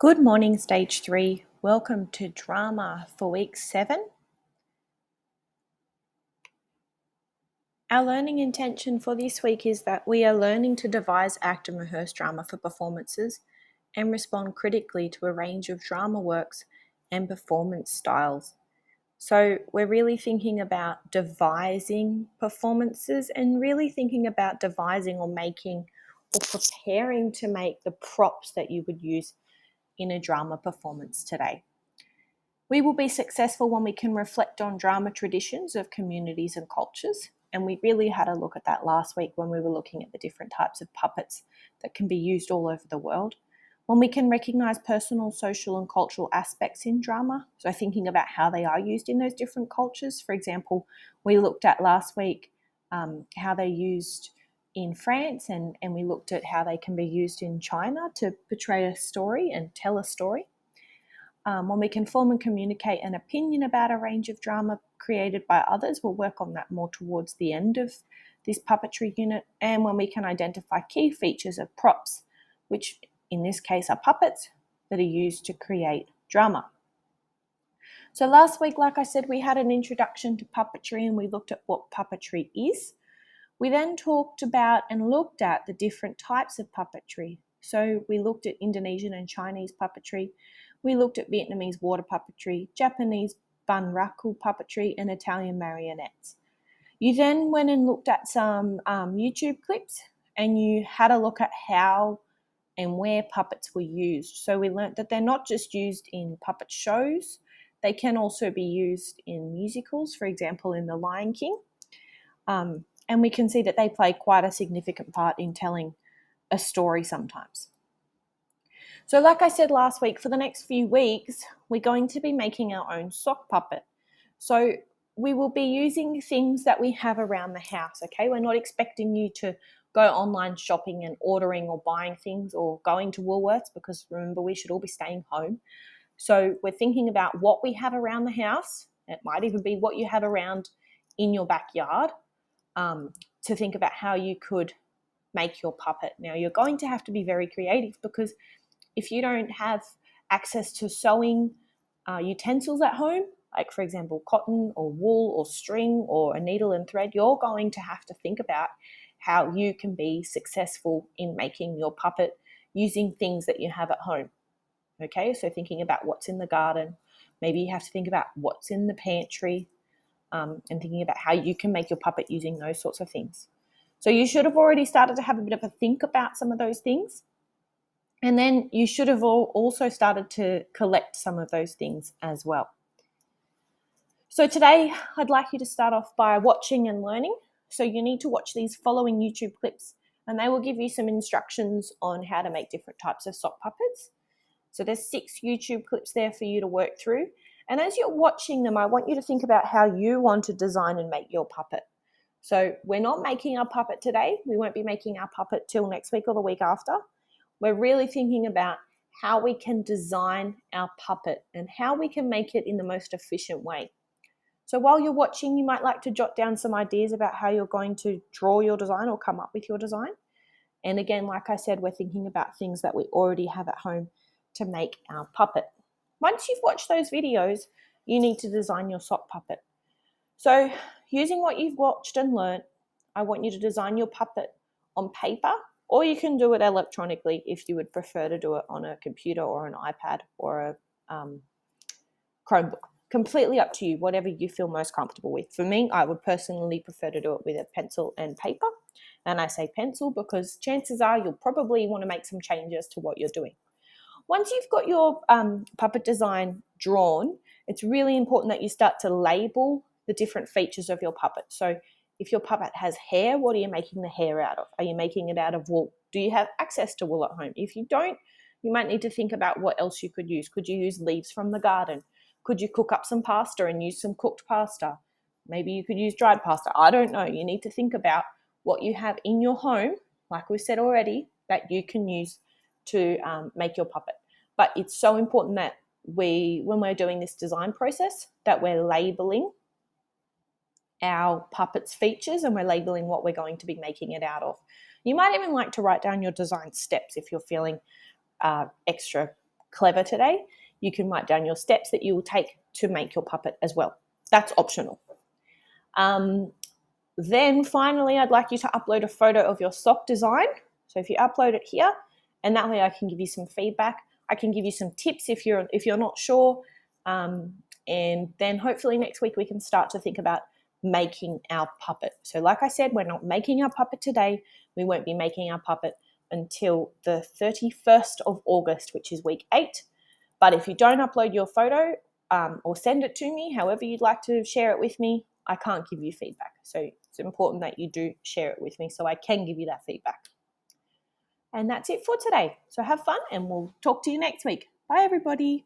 Good morning, Stage 3. Welcome to Drama for Week 7. Our learning intention for this week is that we are learning to devise, act and rehearse drama for performances and respond critically to a range of drama works and performance styles. So we're really thinking about devising performances and really thinking about devising or making or preparing to make the props that you would use in a drama performance today. We will be successful when we can reflect on drama traditions of communities and cultures. And we really had a look at that last week when we were looking at the different types of puppets that can be used all over the world. When we can recognise personal, social and cultural aspects in drama, so thinking about how they are used in those different cultures. For example, we looked at last week how they're used in France and we looked at how they can be used in China to portray a story and tell a story. When we can form and communicate an opinion about a range of drama created by others, we'll work on that more towards the end of this puppetry unit. And when we can identify key features of props, which in this case are puppets that are used to create drama. So last week, like I said, we had an introduction to puppetry and we looked at what puppetry is. We then talked about and looked at the different types of puppetry. So we looked at Indonesian and Chinese puppetry. We looked at Vietnamese water puppetry, Japanese bunraku puppetry, and Italian marionettes. You then went and looked at some YouTube clips and you had a look at how and where puppets were used. So we learnt that they're not just used in puppet shows, they can also be used in musicals, for example, in The Lion King. And we can see that they play quite a significant part in telling a story sometimes. So like I said last week, for the next few weeks, we're going to be making our own sock puppet. So we will be using things that we have around the house, okay? We're not expecting you to go online shopping and ordering or buying things or going to Woolworths because remember, we should all be staying home. So we're thinking about what we have around the house. It might even be what you have around in your backyard to think about how you could make your puppet. Now, you're going to have to be very creative because if you don't have access to sewing utensils at home, like for example, cotton or wool or string or a needle and thread, you're going to have to think about how you can be successful in making your puppet using things that you have at home. Okay, so thinking about what's in the garden, maybe you have to think about what's in the pantry and thinking about how you can make your puppet using those sorts of things. So you should have already started to have a bit of a think about some of those things. And then you should have also started to collect some of those things as well. So today I'd like you to start off by watching and learning. So you need to watch these following YouTube clips and they will give you some instructions on how to make different types of sock puppets. So there's 6 YouTube clips there for you to work through. And as you're watching them, I want you to think about how you want to design and make your puppet. So we're not making our puppet today. We won't be making our puppet till next week or the week after. We're really thinking about how we can design our puppet and how we can make it in the most efficient way. So while you're watching, you might like to jot down some ideas about how you're going to draw your design or come up with your design. And again, like I said, we're thinking about things that we already have at home to make our puppet. Once you've watched those videos, you need to design your sock puppet. So using what you've watched and learnt, I want you to design your puppet on paper, or you can do it electronically if you would prefer to do it on a computer or an iPad or a Chromebook. Completely up to you, whatever you feel most comfortable with. For me, I would personally prefer to do it with a pencil and paper. And I say pencil because chances are you'll probably want to make some changes to what you're doing. Once you've got your puppet design drawn, it's really important that you start to label the different features of your puppet. So if your puppet has hair, what are you making the hair out of? Are you making it out of wool? Do you have access to wool at home? If you don't, you might need to think about what else you could use. Could you use leaves from the garden? Could you cook up some pasta and use some cooked pasta? Maybe you could use dried pasta. I don't know. You need to think about what you have in your home, like we said already, that you can use to make your puppet. But it's so important that when we're doing this design process, that we're labeling our puppet's features and we're labeling what we're going to be making it out of. You might even like to write down your design steps if you're feeling extra clever today, you can write down your steps that you will take to make your puppet as well. That's optional. Then finally, I'd like you to upload a photo of your sock design. So if you upload it here, and that way I can give you some feedback. I can give you some tips if you're not sure. And then hopefully next week we can start to think about making our puppet. So like I said, we're not making our puppet today. We won't be making our puppet until the 31st of August, which is week 8. But if you don't upload your photo or send it to me, however you'd like to share it with me, I can't give you feedback. So it's important that you do share it with me so I can give you that feedback. And that's it for today. So have fun and we'll talk to you next week. Bye, everybody.